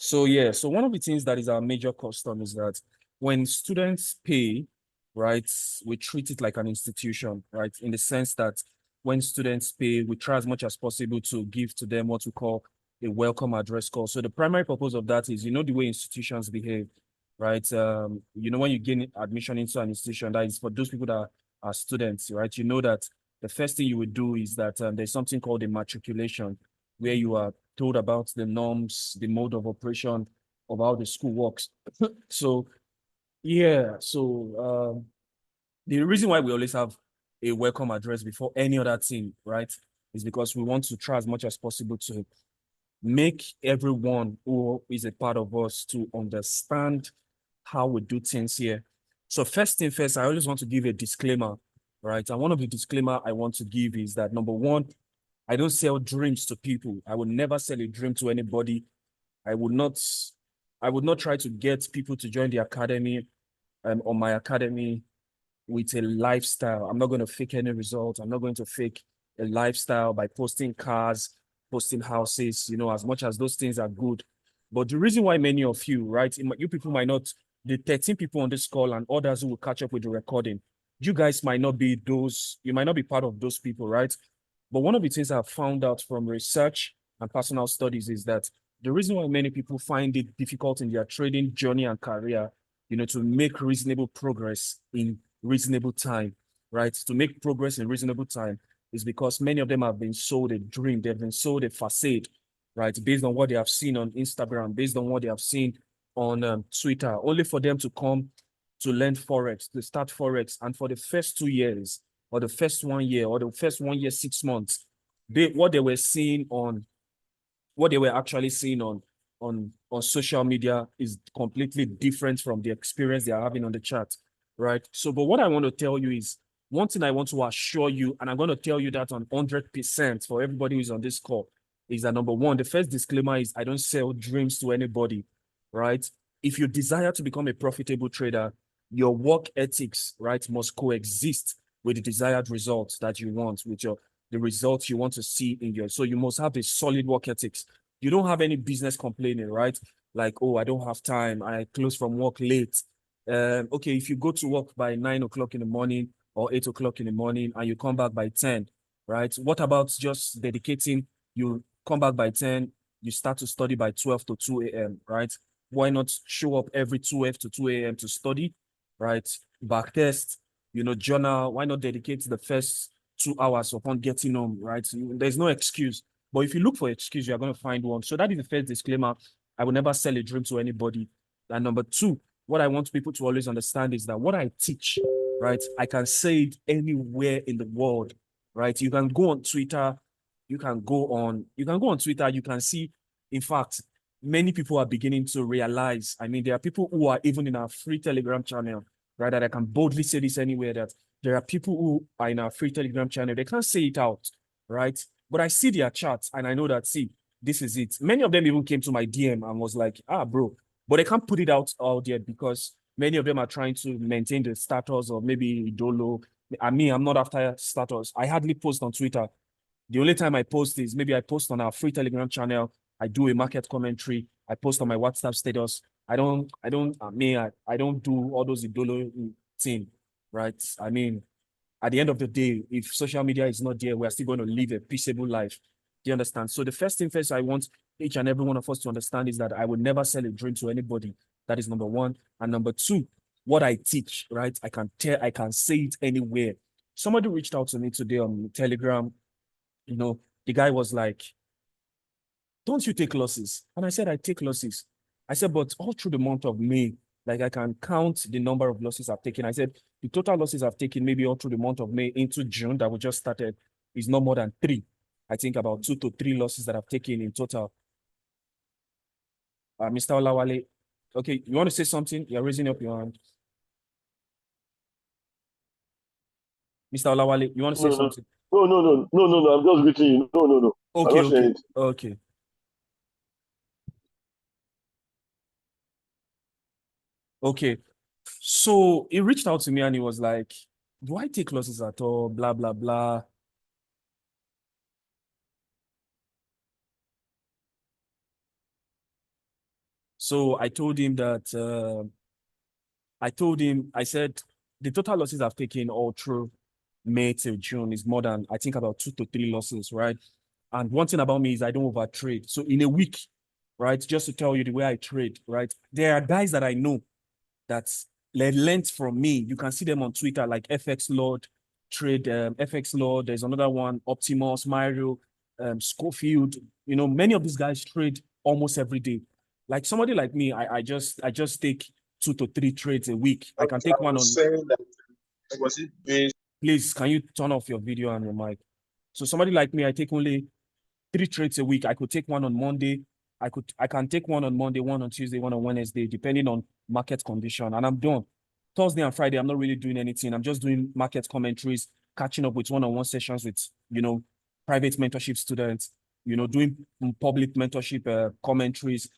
So yeah, so one of the things that is our major custom is that when students pay, right, we treat it like an institution, right? In the sense that when students pay, we try as much as possible to give to them what we call a welcome address call. So the primary purpose of that is, you know, the way institutions behave, right? You know, when you gain admission into an institution, that is for those people that are students, right? You know that the first thing you would do is that there's something called a matriculation, where you are told about the norms, the mode of operation of how the school works. So yeah, so the reason why we always have a welcome address before any other thing, right, is because we want to try as much as possible to make everyone who is a part of us to understand how we do things here. So first thing first, I always want to give a disclaimer, right? And one of the disclaimer I want to give is that number one, I don't sell dreams to people. I would never sell a dream to anybody. I would not, I would not try to get people to join the academy or my academy with a lifestyle. I'm not going to fake any results. I'm not going to fake a lifestyle by posting cars, posting houses, you know, as much as those things are good. But the reason why many of you, right, you people might not, the 13 people on this call and others who will catch up with the recording, you guys might not be those, you might not be part of those people, right? But one of the things I've found out from research and personal studies is that the reason why many people find it difficult in their trading journey and career, you know, to make reasonable progress in reasonable time, right? To make progress in reasonable time is because many of them have been sold a dream. They've been sold a facade, right? Based on what they have seen on Instagram, based on what they have seen on Twitter, only for them to come to learn Forex, to start Forex. And for the first 2 years, or the first 1 year, or the first 1 year, 6 months, what they were seeing on, what they were actually seeing on social media is completely different from the experience they are having on the chat, right? So, but what I want to tell you is one thing I want to assure you, and I'm going to tell you that on 100% for everybody who's on this call, is that number one, the first disclaimer is I don't sell dreams to anybody, right? If you desire to become a profitable trader, your work ethics, right, must coexist with the desired results that you want, with the results you want to see in your. So you must have a solid work ethics. You don't have any business complaining, right? Like, oh, I don't have time. I close from work late. Okay, if you go to work by 9 o'clock in the morning or 8 o'clock in the morning and you come back by 10, right? What about just dedicating? You come back by 10, you start to study by 12 to 2 a.m., right? Why not show up every 12 to 2 a.m. to study, right? Back test, you know, journal. Why not dedicate the first 2 hours upon getting home, right? There's no excuse. But if you look for excuse, you're going to find one. So that is the first disclaimer. I will never sell a dream to anybody. And number two, what I want people to always understand is that what I teach, right, I can say it anywhere in the world, right? You can go on Twitter, you can go on Twitter, you can see, in fact, many people are beginning to realize, I mean, there are people who are even in our free Telegram channel, right, that I can boldly say this anywhere, that there are people who are in our free Telegram channel, they can't say it out, right? But I see their chats and I know that, see, this is it. Many of them even came to my DM and was like, ah, bro, but they can't put it out there because many of them are trying to maintain the status of maybe Idolo. I mean, I'm not after status. I hardly post on Twitter. The only time I post is maybe I post on our free Telegram channel. I do a market commentary. I post on my WhatsApp status. I don't do all those Idolo thing, right? I mean, at the end of the day, if social media is not there, we're still going to live a peaceable life. Do you understand? So the first thing first I want each and every one of us to understand is that I will never sell a dream to anybody. That is number one. And number two, what I teach, right? I can say it anywhere. Somebody reached out to me today on Telegram. You know, the guy was like, don't you take losses? And I said, I take losses. I said, but all through the month of May, like I can count the number of losses I've taken. I said, the total losses I've taken maybe all through the month of May into June that we just started is no more than 3. I think about 2 to 3 losses that I've taken in total. Mr. Olawale, okay, you want to say something? You're raising up your hand. Mr. Olawale, you want to say No, no, something? no, no, no, no, no, no. I'm just greeting you. No, no, no. I'm Okay, not saying okay, it. okay. Okay. So he reached out to me and he was like, do I take losses at all? Blah, blah, blah. So I told him that, I said, the total losses I've taken all through May till June is more than, I think, about 2 to 3 losses, right? And one thing about me is I don't overtrade. So in a week, right, just to tell you the way I trade, right, there are guys that I know that learned from me. You can see them on Twitter, like FX Lord, FX Lord. There's another one, Optimus, Mario, Schofield. You know, many of these guys trade almost every day. Like somebody like me, I just take 2 to 3 trades a week. I can take one on. Saying that, was it based? Please, can you turn off your video and your mic? So somebody like me, I take only 3 trades a week. I could take one on Monday. I can take one on Monday, one on Tuesday, one on Wednesday, depending on market condition. And I'm done. Thursday and Friday, I'm not really doing anything. I'm just doing market commentaries, catching up with one-on-one sessions with, private mentorship students, doing public mentorship commentaries,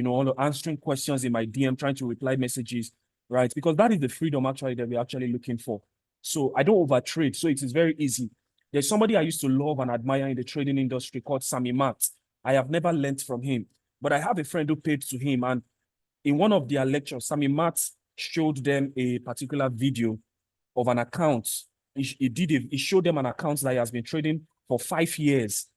all answering questions in my DM, trying to reply messages, right? Because that is the freedom actually that we're actually looking for. So I don't overtrade. So it is very easy. There's somebody I used to love and admire in the trading industry called Sammy Matt. I have never learned from him, but I have a friend who paid to him. And in one of their lectures, Sammy Matt showed them a particular video of an account. He showed them an account that he has been trading for 5 years,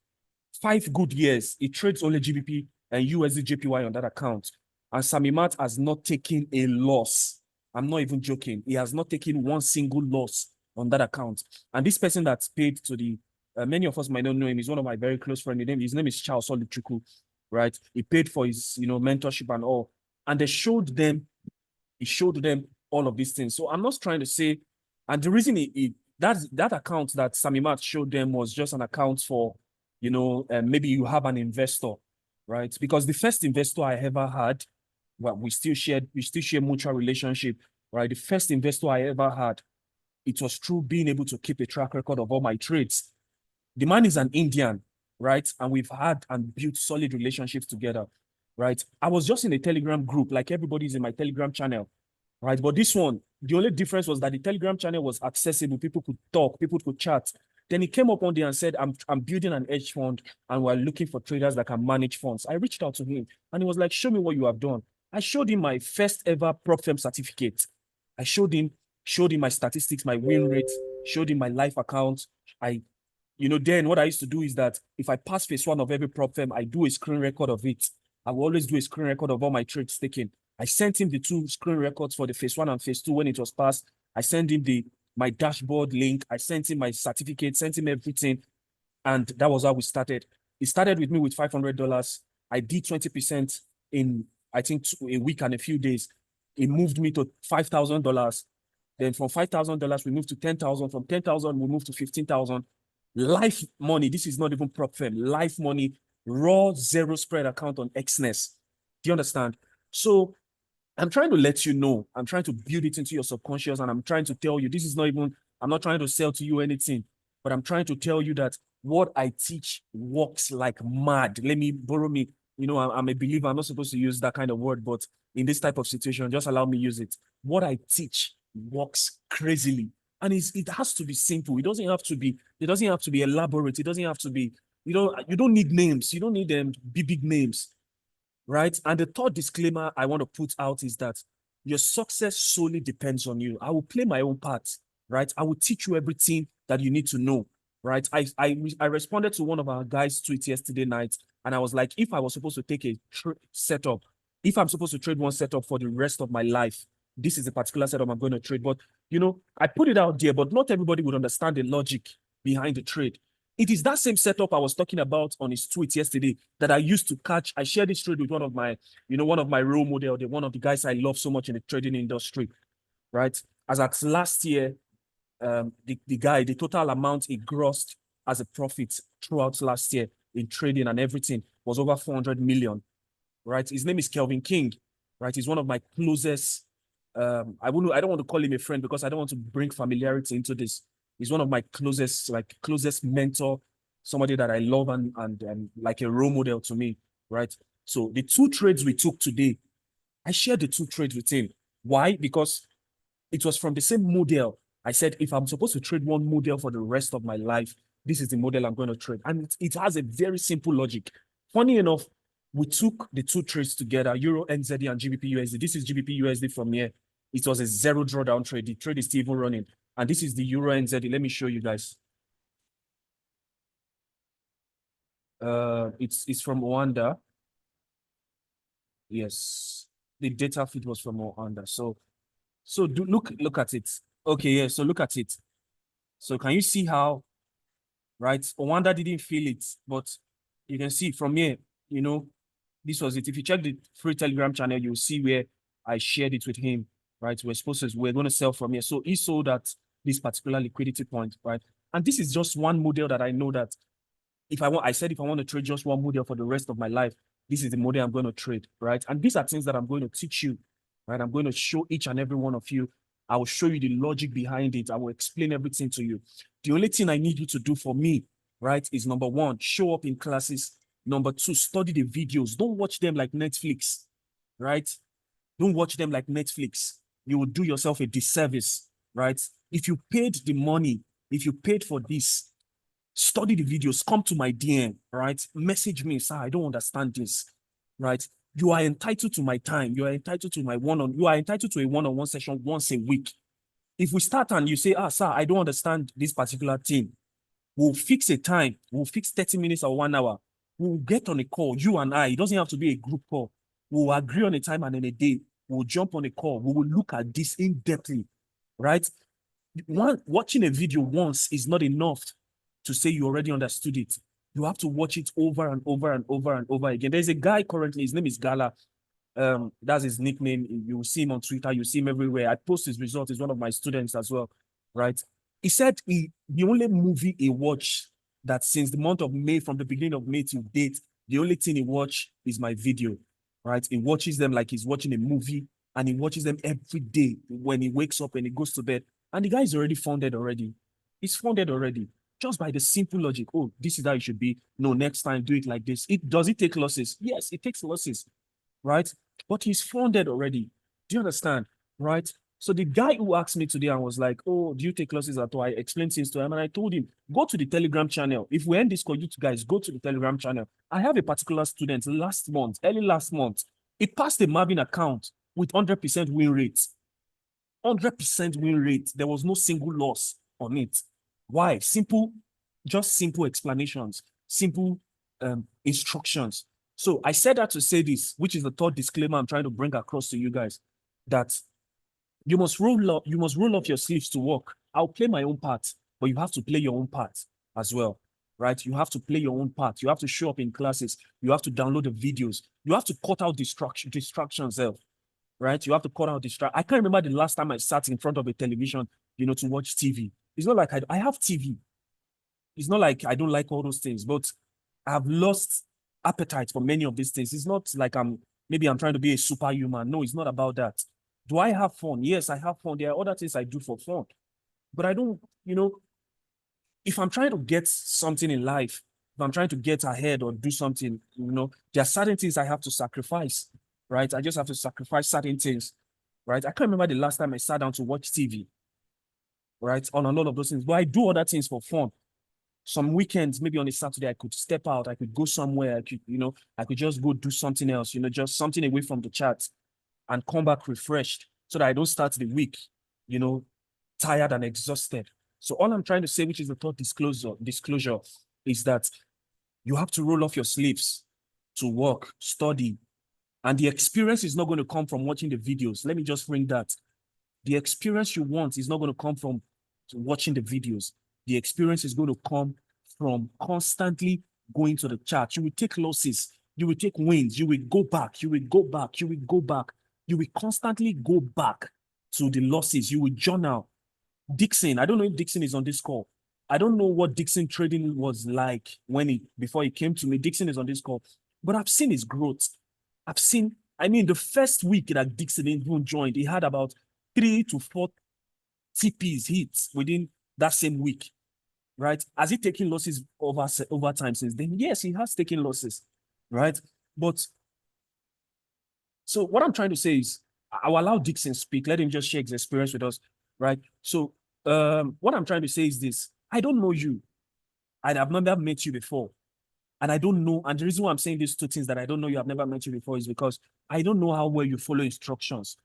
5 good years. He trades only GBP and USD JPY on that account. And Sammy Matt has not taken a loss. I'm not even joking. He has not taken one single loss on that account. And this person that's paid to the, many of us might not know him. He's one of my very close friends. His name is Charles Oluchuku, right? He paid for his, mentorship and all. And he showed them all of these things. So I'm not trying to say, and the reason that account that Sammy Matt showed them was just an account for, maybe you have an investor, right? Because the first investor I ever had, well, we still share mutual relationship, right? The first investor I ever had, it was through being able to keep a track record of all my trades. The man is an Indian, right? And we've had and built solid relationships together, right? I was just in a Telegram group, like everybody's in my Telegram channel, right? But this one, the only difference was that the Telegram channel was accessible. People could talk, people could chat. Then he came up one day and said, I'm building an hedge fund and we're looking for traders that can manage funds. I reached out to him and he was like, show me what you have done. I showed him my first ever prop firm certificate. I showed him my statistics, my win rate, showed him my live account. Then what I used to do is that if I pass phase 1 of every prop firm, I do a screen record of it. I will always do a screen record of all my trades taken. I sent him the 2 screen records for the phase 1 and phase 2 when it was passed. I sent him my dashboard link. I sent him my certificate, sent him everything. And that was how we started. He started with me with $500. I did 20% in, I think, a week and a few days. It moved me to $5,000. Then from $5,000, we moved to 10,000. From 10,000, we moved to 15,000. Life money. This is not even prop firm. Life money, raw zero spread account on Xness. Do you understand? So I'm trying to let you know. I'm trying to build it into your subconscious, and I'm trying to tell you, this is not even, I'm not trying to sell to you anything, but I'm trying to tell you that what I teach works like mad. Let me borrow me. I'm a believer. I'm not supposed to use that kind of word, but in this type of situation, just allow me use it. What I teach works crazily. And it has to be simple. It doesn't have to be elaborate. It doesn't have to be, you don't need names. You don't need them big names, right? And the third disclaimer I want to put out is that your success solely depends on you. I will play my own part, right? I will teach you everything that you need to know, right? I responded to one of our guys' tweets yesterday night, and I was like, if I was supposed to take a setup, if I'm supposed to trade one setup for the rest of my life, this is the particular setup I'm going to trade. But, I put it out there, but not everybody would understand the logic behind the trade. It is that same setup I was talking about on his tweet yesterday that I used to catch. I shared this trade with one of my role model, one of the guys I love so much in the trading industry, right? As at last year, the total amount he grossed as a profit throughout last year in trading and everything was over 400 million, right? His name is Kelvin King, right? He's one of my closest, I don't want to call him a friend because I don't want to bring familiarity into this. He's one of my closest mentor, somebody that I love and like a role model to me, right? So the 2 trades we took today, I shared the 2 trades with him. Why? Because it was from the same model. I said, if I'm supposed to trade one model for the rest of my life, this is the model I'm going to trade. And it has a very simple logic. Funny enough, we took the two trades together, Euro NZD and GBP USD. This is GBP USD from here. It was a zero drawdown trade. The trade is still even running. And this is the Euro NZD. Let me show you guys. It's from Rwanda. Yes, the data feed was from Rwanda. So look at it. Okay, yeah. So look at it. So can you see how, right? Rwanda didn't feel it, but you can see from here, you know, this was it. If you check the free Telegram channel, you'll see where I shared it with him, right? We're going to sell from here. So he sold at this particular liquidity point, right? And this is just one model that I know that if I want to trade just one model for the rest of my life, this is the model I'm going to trade, right? And these are things that I'm going to teach you, right? I'm going to show each and every one of you. I will show you the logic behind it. I will explain everything to you. The only thing I need you to do for me, right, is number one, show up in classes. Number two, study the videos. Don't watch them like Netflix, right? Don't watch them like Netflix. You will do yourself a disservice, right? If you paid the money, if you paid for this, study the videos, come to my DM, right? Message me, sir, I don't understand this, right? You are entitled to my time. You are entitled to you are entitled to a one-on-one session once a week. If we start and you say, sir, I don't understand this particular thing, we'll fix a time. We'll fix 30 minutes or 1 hour. We'll get on a call, you and I. It doesn't have to be a group call. We'll agree on a time and in a day. We'll jump on a call. We will look at this in-depthly, right? Watching a video once is not enough to say you already understood it. You have to watch it over and over and over and over again. There's a guy currently, his name is Gala. That's his nickname. You will see him on Twitter, you see him everywhere. I post his results. He's one of my students as well, right? He said the only movie he watched that since the month of May, from the beginning of May to date, the only thing he watched is my video, right? He watches them like he's watching a movie, and he watches them every day when he wakes up and he goes to bed. And the guy is already funded already. He's funded already. Just by the simple logic, oh, this is how it should be. No, next time, do it like this. Does it take losses? Yes, it takes losses, right? But he's funded already. Do you understand? Right? So the guy who asked me today and was like, oh, do you take losses at all? I explained things to him and I told him, go to the Telegram channel. If we end this call, you guys go to the Telegram channel. I have a particular student early last month, he passed a Marvin account with 100% win rate. 100% win rate. There was no single loss on it. Why? Just simple explanations, simple instructions. So I said that to say this, which is the third disclaimer I'm trying to bring across to you guys, that you must roll up your sleeves to work. I'll play my own part, but you have to play your own part as well, right? You have to play your own part. You have to show up in classes. You have to download the videos. You have to cut out distractions, right? You have to cut out I can't remember the last time I sat in front of a television, to watch TV. It's not like I have TV. It's not like I don't like all those things, but I've lost appetite for many of these things. It's not like I'm trying to be a superhuman. No, it's not about that. Do I have fun? Yes, I have fun. There are other things I do for fun, but I don't, if I'm trying to get something in life, if I'm trying to get ahead or do something, there are certain things I have to sacrifice, right? I just have to sacrifice certain things, right? I can't remember the last time I sat down to watch TV, right? On a lot of those things, but I do other things for fun. Some weekends, maybe on a Saturday, I could step out, I could go somewhere, I could just go do something else, just something away from the chat and come back refreshed so that I don't start the week, tired and exhausted. So all I'm trying to say, which is the third disclosure, is that you have to roll off your sleeves to work, study, and the experience is not going to come from watching the videos. Let me just bring that. The experience you want is not going to come from watching the videos. The experience is going to come from constantly going to the chart. You will take losses. You will take wins. You will go back. You will go back. You will go back. You will constantly go back to the losses. You will journal. Dixon, I don't know if Dixon is on this call. I don't know what Dixon trading was like before he came to me. Dixon is on this call. But I've seen his growth. The first week that Dixon even joined, he had about 3 to 4 TPs hits within that same week, right? Has he taken losses over time since then? Yes, he has taken losses, right? But so what I'm trying to say is, I'll allow Dixon speak. Let him just share his experience with us, right? So what I'm trying to say is this. I don't know you. I've never met you before. And I don't know. And the reason why I'm saying these two things that I don't know you have never mentioned before is because I don't know how well you follow instructions,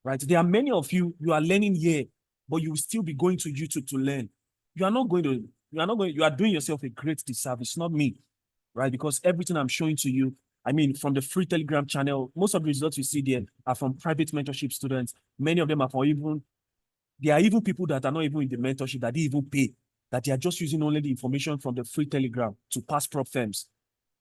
right? There are many of you, you are learning here, but you will still be going to YouTube to learn. You are not going to, you are doing yourself a great disservice, not me, right? Because everything I'm showing to you, I mean, from the free Telegram channel, most of the results you see there are from private mentorship students. Many of them are for even, there are even people that are not even in the mentorship that they even pay, that they are just using only the information from the free Telegram to pass prop firms,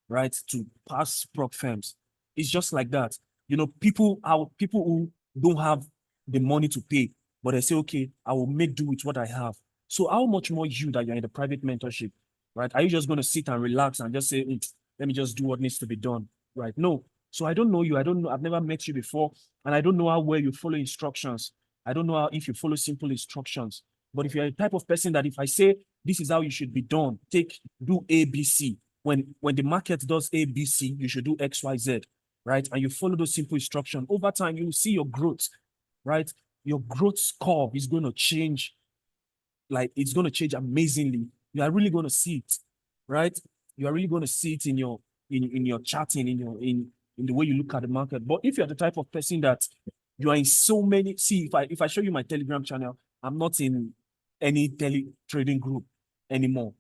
right? To pass prop firms. It's just like that. You know, people who don't have the money to pay, but they say, okay, I will make do with what I have. So how much more you that you're in the private mentorship, right? Are you just going to sit and relax and just say, let me just do what needs to be done, right? No. So I don't know you. I don't know. I've never met you before, and I don't know how well you follow instructions. I don't know how, if you follow simple instructions. But if you're a type of person that if I say this is how you should be done, do A, B, C. When the market does A, B, C, you should do X, Y, Z, right? And you follow those simple instructions. Over time, you will see your growth, right? Your growth curve is going to change. Like it's going to change amazingly. You are really going to see it, right? You are really going to see it in your chatting, in the way you look at the market. But if you're the type of person that you are in so many, see, if I show you my Telegram channel, I'm not in any trading group anymore.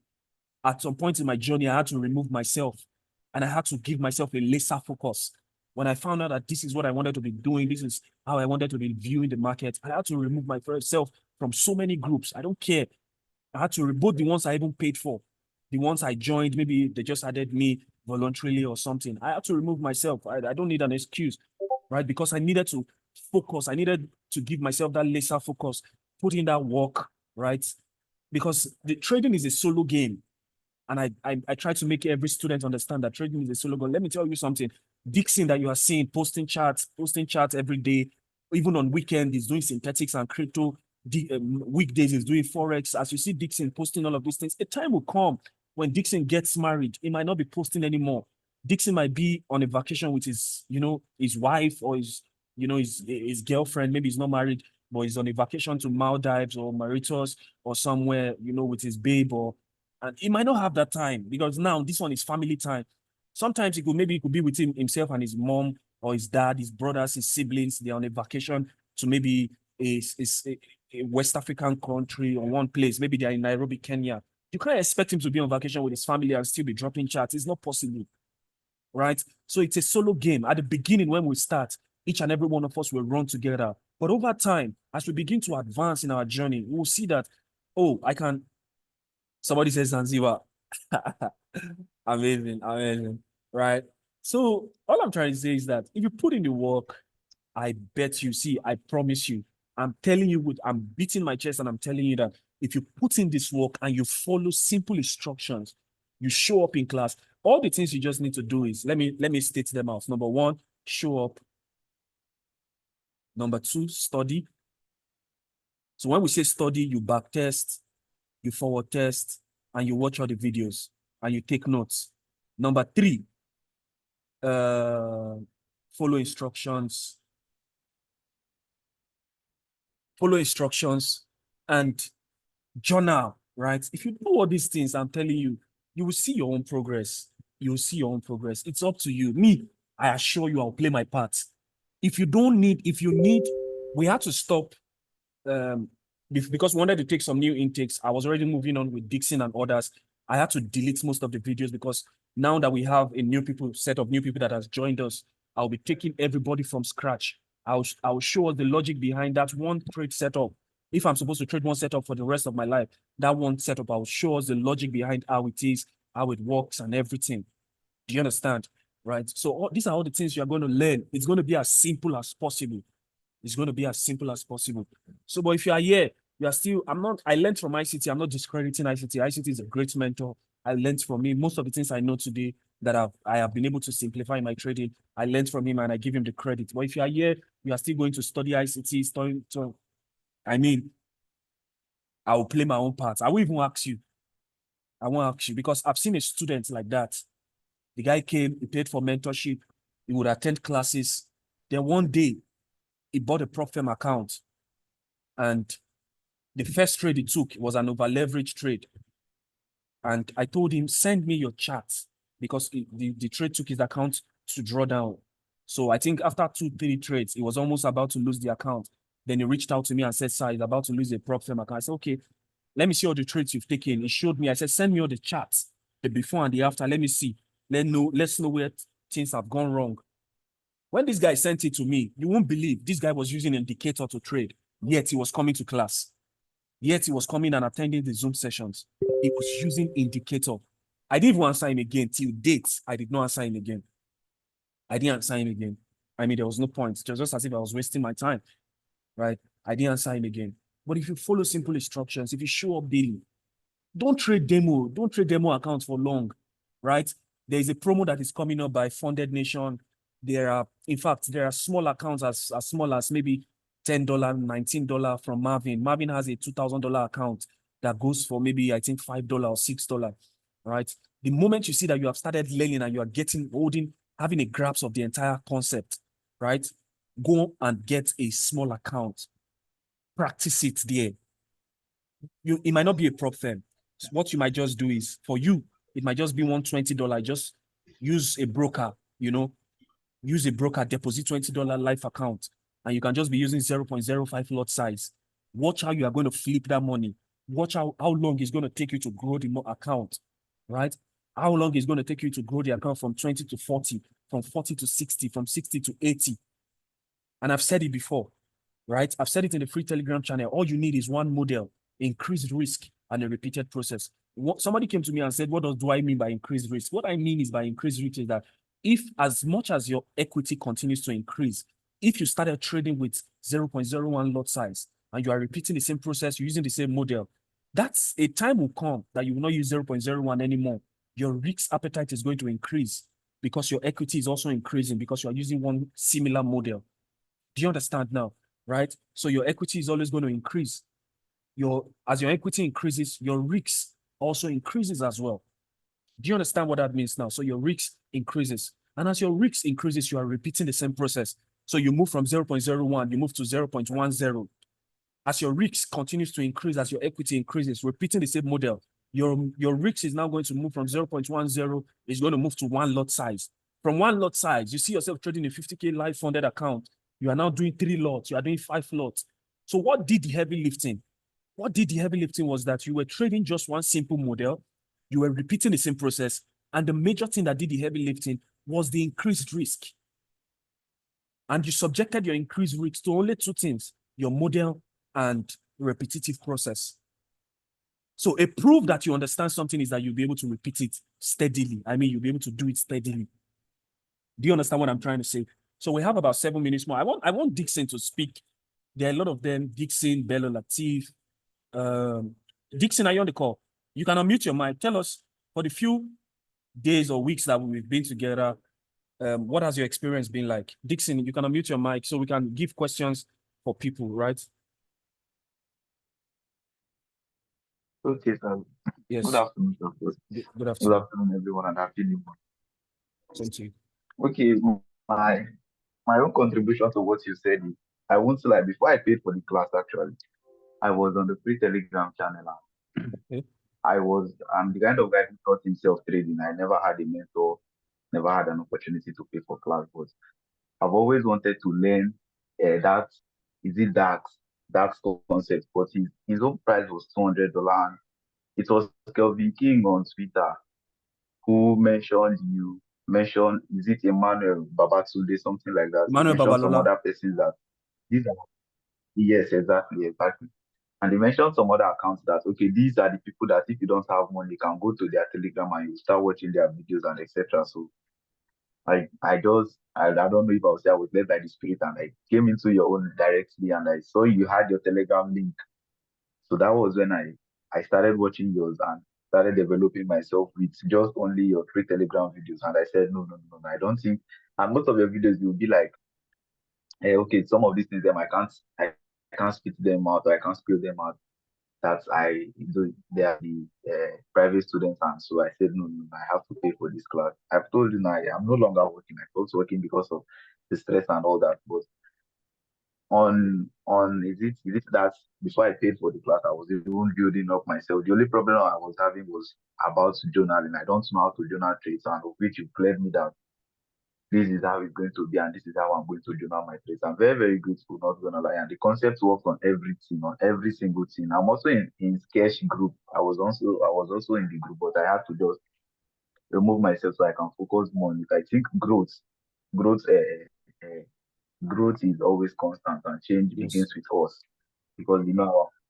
At some point in my journey, I had to remove myself and I had to give myself a laser focus. When I found out that this is what I wanted to be doing, this is how I wanted to be viewing the market, I had to remove myself from so many groups. I don't care. I had to both the ones I even paid for, the ones I joined, maybe they just added me voluntarily or something. I had to remove myself. I don't need an excuse, right? Because I needed to focus. I needed to give myself that laser focus, put in that work, right? Because the trading is a solo game. And I try to make every student understand that trading is a solo game. Let me tell you something. Dixon that you are seeing posting charts every day, even on weekend, is doing synthetics and crypto. Weekdays is doing Forex. As you see Dixon posting all of these things, a time will come when Dixon gets married. He might not be posting anymore. Dixon might be on a vacation with his, his wife or his girlfriend. Maybe he's not married, but he's on a vacation to Maldives or Mauritius or somewhere, with his babe, and he might not have that time because now this one is family time. Sometimes maybe he could be with himself and his mom or his dad, his brothers, his siblings. They're on a vacation to maybe a West African country or one place. Maybe they're in Nairobi, Kenya. You can't expect him to be on vacation with his family and still be dropping charts. It's not possible, right? So it's a solo game. At the beginning, when we start, each and every one of us will run together. But over time, as we begin to advance in our journey, we'll see that, oh, somebody says Zanzibar. Amazing, amazing, right? So all I'm trying to say is that if you put in the work, I bet you, see, I promise you, I'm telling you, I'm beating my chest and I'm telling you that if you put in this work and you follow simple instructions, you show up in class, all the things you just need to do is, let me state them out. Number one, show up. Number two, study. So when we say study, you back test, you forward test, and you watch all the videos and you take notes. Number three, follow instructions. Follow instructions and journal, right? If you do all these things, I'm telling you, you will see your own progress. You will see your own progress. It's up to you. Me, I assure you, I'll play my part. If you need, we had to stop because we wanted to take some new intakes. I was already moving on with Dixon and others. I had to delete most of the videos because now that we have a set of new people that has joined us, I'll be taking everybody from scratch. I'll show us the logic behind that one trade setup. If I'm supposed to trade one setup for the rest of my life, that one setup, I'll show us the logic behind how it is, how it works, and everything. Do you understand? Right? So these are all the things you're going to learn. It's going to be as simple as possible. It's going to be as simple as possible. So, but if you are here, you are still, I learned from ICT. I'm not discrediting ICT. ICT is a great mentor. I learned from me most of the things I know today that I have been able to simplify my trading. I learned from him and I give him the credit. But if you are here, you are still going to study ICT, I will play my own part. I will even ask you. I won't ask you because I've seen a student like that. The guy came, he paid for mentorship, he would attend classes. Then one day, he bought a prop firm account. And the first trade he took was an over leverage trade. And I told him, send me your charts. because the trade took his account to draw down. So I think after 2-3 trades, he was almost about to lose the account. Then he reached out to me and said, "Sir, he's about to lose a prop firm account." I said, "Okay, let me see all the trades you've taken." He showed me. I said, "Send me all the charts, the before and the after. Let me see. Let's know where things have gone wrong." When this guy sent it to me, you won't believe this guy was using an indicator to trade. Yet he was coming to class. Yet he was coming and attending the Zoom sessions. He was using indicator. I didn't even answer him again. Till date, I did not answer him again. I didn't answer him again. I mean, there was no point. It was just as if I was wasting my time, right? I didn't answer him again. But if you follow simple instructions, if you show up daily, don't trade demo accounts for long, right? There is a promo that is coming up by Funded Nation. In fact, there are small accounts as small as maybe $10, $19 from Marvin. Marvin has a $2,000 account that goes for maybe, I think, $5 or $6, right? The moment you see that you have started learning and you are having a grasp of the entire concept, right? Go and get a small account. Practice it there. It might not be a prop firm. What you might just do is, for you, it might just be $120. Just use a broker, use a broker, deposit $20 life account, and you can just be using 0.05 lot size. Watch how you are going to flip that money. Watch how long it's going to take you to grow the account, right? How long it's going to take you to grow the account from 20 to 40, from 40 to 60, from 60 to 80. And I've said it before, right? I've said it in the free Telegram channel. All you need is one model, increased risk, and a repeated process. Somebody came to me and said, "What do I mean by increased risk?" What I mean is by increased risk is that if as much as your equity continues to increase, if you started trading with 0.01 lot size and you are repeating the same process, you're using the same model, that's a time will come that you will not use 0.01 anymore. Your risk appetite is going to increase because your equity is also increasing because you are using one similar model. Do you understand now? Right? So your equity is always going to increase. As your equity increases, your risk also increases as well. Do you understand what that means now? So your risk increases. And as your risk increases, you are repeating the same process. So you move from 0.01, you move to 0.10. As your risk continues to increase, as your equity increases, repeating the same model, your risk is now going to move from 0.10, it's going to move to one lot size. From one lot size, you see yourself trading a 50K live funded account. You are now doing 3 lots, you are doing 5 lots. So what did the heavy lifting? What did the heavy lifting was that you were trading just one simple model, you were repeating the same process, and the major thing that did the heavy lifting was the increased risk. And you subjected your increased risk to only 2 things, your model and repetitive process. So a proof that you understand something is that you'll be able to repeat it steadily. I mean, you'll be able to do it steadily. Do you understand what I'm trying to say? So we have about 7 minutes more. I want Dixon to speak. There are a lot of them, Dixon, Bello, Latif. Dixon, are you on the call? You can unmute your mic. Tell us, for the few days or weeks that we've been together, what has your experience been like? Dixon, you can unmute your mic so we can give questions for people, right? Okay, sir. Yes. Good afternoon, sir. Good Good afternoon. afternoon, everyone, and happy new month. Thank you. Okay, my own contribution to what you said is, I want to, like, before I paid for the class, actually, I was on the free Telegram channel. Okay. I'm the kind of guy who taught himself trading. I never had a mentor, never had an opportunity to pay for class, but I've always wanted to learn that, is it DAX concept, but his own price was $200. It was Kelvin King on Twitter who mentioned, is it Emmanuel Babatunde, something like that. He Emmanuel mentioned some Babalola. other persons that these are, yes, exactly. And they mentioned some other accounts that, okay, these are the people that if you don't have money, you can go to their Telegram and you start watching their videos and etc. So I don't know if I was led by the spirit and I came into your own directly and I saw you had your Telegram link. So that was when I started watching yours and started developing myself with just only your free Telegram videos. And I said, no, I don't think. And most of your videos, you'll be like, hey, okay, some of these things, I can't spit them out or I can't spill them out. That they are the private students. And so I said, no, I have to pay for this class. I've told you now, I'm no longer working. I was working because of the stress and all that. But is it that before I paid for the class, I was even building up myself. The only problem I was having was about journaling. I don't know how to journal trades, and of which you cleared me that this is how it's going to be, and this is how I'm going to journal my trades. I'm very, very grateful, not gonna lie. And the concept works on every team, on every single team. I'm also in Sketch group. I was also in the group, but I had to just remove myself so I can focus more on it. I think growth uh, growth is always constant, and change Yes. begins with us, because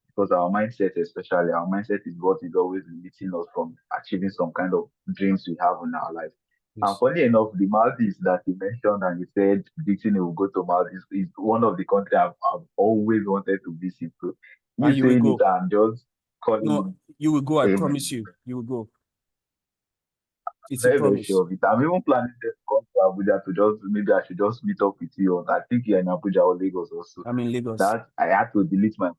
because our mindset, especially our mindset, is what is always limiting us from achieving some kind of dreams we have in our life. And Yes. funny enough, the Maldives that you mentioned, and you said Dixon will go to Maldives, is one of the countries I've always wanted to visit. So you And you will saying it, go. I'm just No, calling you will go. I it. promise Amen. you. You will go. It's a Very, very promise. sure of it. I'm even planning to come to Abuja to just, maybe I should just meet up with you. I think you're in Abuja or Lagos also. I'm in Lagos. That I had to delete my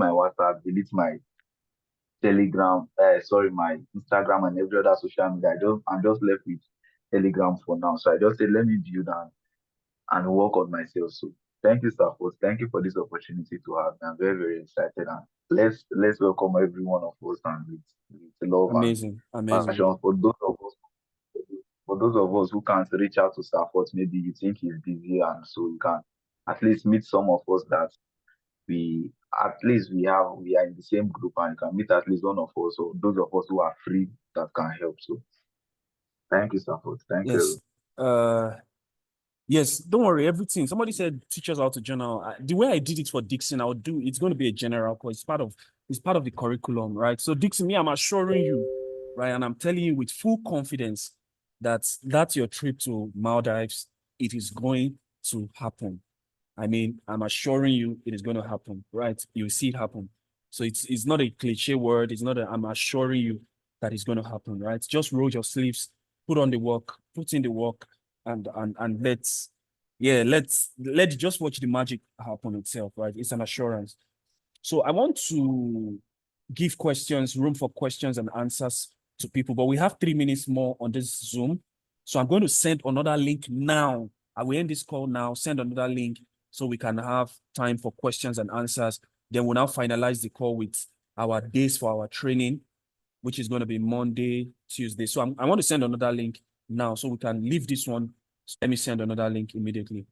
WhatsApp, delete my Telegram, sorry, my Instagram and every other social media. I'm just left with Telegram for now. So I just said, let me build and work on myself. So thank you, Stafford. Thank you for this opportunity to have me. I'm very, very excited. And let's welcome every one of us, and with love and Amazing. Amazing. passion. For those of us who can't reach out to Stafford, maybe you think he's busy, and so you can at least meet some of us that we we are in the same group, and you can meet at least one of us, or those of us who are free that can help. So thank you, Stafford. Thank Yes. you. Uh, yes. Don't worry. Everything. Somebody said teach us how to journal. The way I did it for Dixon, I would do. It's going to be a general course. It's part of the curriculum, right? So Dixon, me, I'm assuring you, right, and I'm telling you with full confidence that your trip to Maldives, it is going to happen. I mean, I'm assuring you it is going to happen, right? You'll see it happen. So it's not a cliche word. It's not a, I'm assuring you that it's going to happen, right? Just roll your sleeves, put on the work, put in the work, and let's just watch the magic happen itself, right? It's an assurance. So I want to give room for questions and answers to people, but we have 3 minutes more on this Zoom. So I'm going to send another link now. I will end this call now, send another link so we can have time for questions and answers. Then we'll now finalize the call with our days for our training, which is going to be Monday, Tuesday. So I want to send another link now so we can leave this one. Let me send another link immediately.